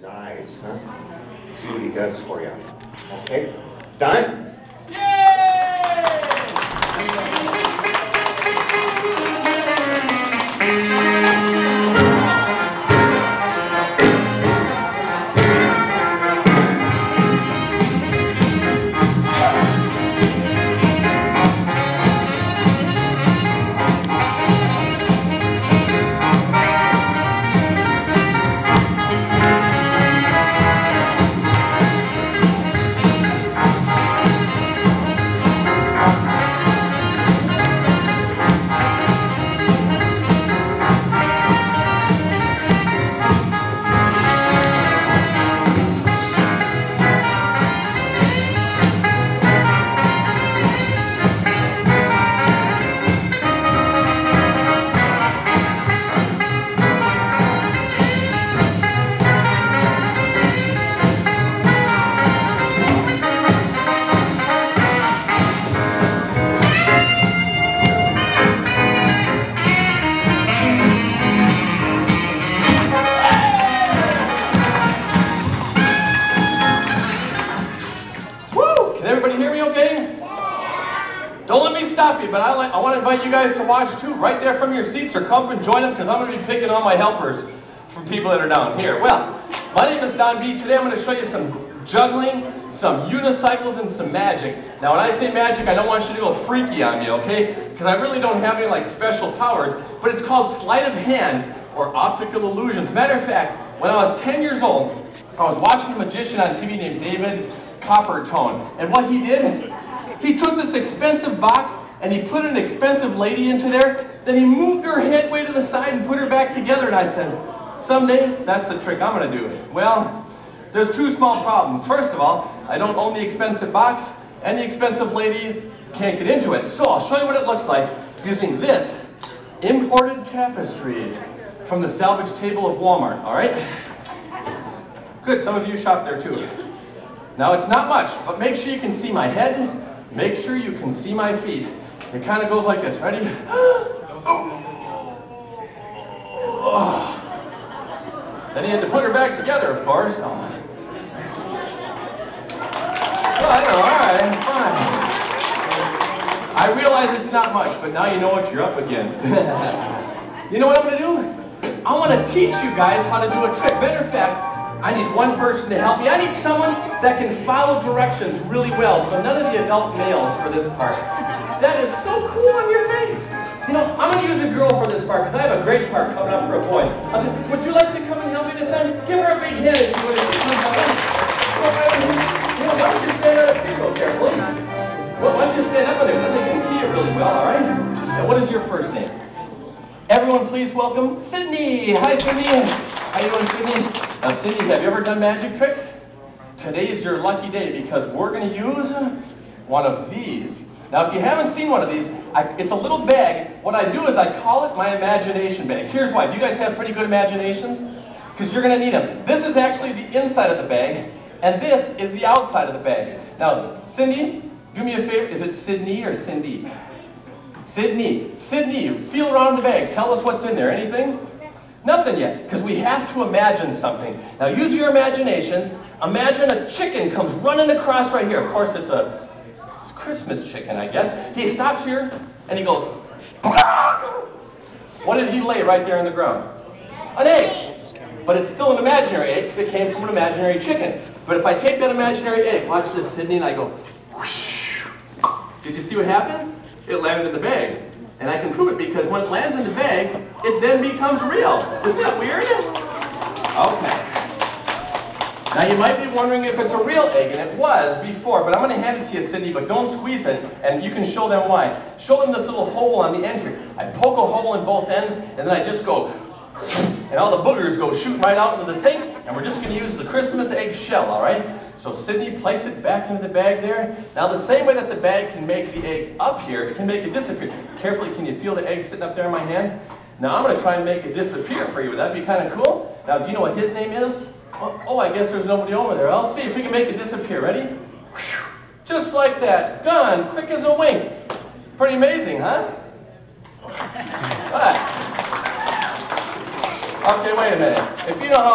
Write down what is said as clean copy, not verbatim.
his eyes, huh? See what he does for you. Okay? Done? Don't let me stop you, but I want to invite you guys to watch too, right there from your seats, or come and join us, because I'm going to be picking on my helpers from people that are down here. Well, my name is Don B. Today I'm going to show you some juggling, some unicycles, and some magic. Now, when I say magic, I don't want you to go freaky on me, okay? Because I really don't have any special powers, but it's called sleight of hand or optical illusions. Matter of fact, when I was 10 years old, I was watching a magician on TV named David Coppertone, and what he did, he took this expensive box and he put an expensive lady into there, then he moved her head way to the side and put her back together, and I said, someday, that's the trick I'm going to do. Well, there's two small problems. First of all, I don't own the expensive box, and the expensive lady can't get into it. So I'll show you what it looks like using this imported tapestry from the salvage table of Walmart, all right? Good, some of you shop there too. Now, it's not much, but make sure you can see my head. Make sure you can see my feet. It kind of goes like this. Ready? Then he had to put her back together, of course. Well, I don't know. All right, fine. I realize it's not much, but now you know what you're up against. You know what I'm going to do? I want to teach you guys how to do a trick. Matter of fact, I need one person to help me. I need someone that can follow directions really well, so none of the adult males for this part. That is so cool on your face. You know, I'm going to use a girl for this part, because I have a great part coming up for a boy. Would you like to come and help me this time? Give her a big hand if you would. You know, why don't you stand on a table carefully? Well, why don't you stand up on it, then they can see you really well, all right? And what is your first name? Everyone please welcome Sydney. Hi, Sydney. How you doing, Sydney? Now, Sydney, have you ever done magic tricks? Today is your lucky day, because we're going to use one of these. Now, if you haven't seen one of these, it's a little bag. What I do is I call it my imagination bag. Here's why. Do you guys have pretty good imaginations? Because you're going to need them. This is actually the inside of the bag, and this is the outside of the bag. Now, Cindy, do me a favor. Is it Sydney or Cindy? Sydney. Sydney, feel around the bag. Tell us what's in there. Anything? Nothing yet, because we have to imagine something. Now, use your imagination. Imagine a chicken comes running across right here. Of course, it's a Christmas chicken, I guess. He stops here, and he goes, what did he lay right there on the ground? An egg. But it's still an imaginary egg, because it came from an imaginary chicken. But if I take that imaginary egg, watch this, Sydney, and I go, did you see what happened? It landed in the bag. And I can prove it, because when it lands in the bag, it then becomes real. Isn't that weird? Okay. Now, you might be wondering if it's a real egg, and it was before, but I'm going to hand it to you, Sydney, but don't squeeze it, and you can show them why. Show them this little hole on the end here. I poke a hole in both ends, and then I just go, and all the boogers go shooting right out into the sink, and we're just going to use the Christmas egg shell, all right? So Sydney, place it back into the bag there. Now, the same way that the bag can make the egg up here, it can make it disappear. Carefully, can you feel the egg sitting up there in my hand? Now, I'm going to try and make it disappear for you. Would that be kind of cool? Now, do you know what his name is? Oh, I guess there's nobody over there. I'll see if we can make it disappear. Ready? Just like that. Done. Quick as a wink. Pretty amazing, huh? What? Okay, wait a minute. If you know how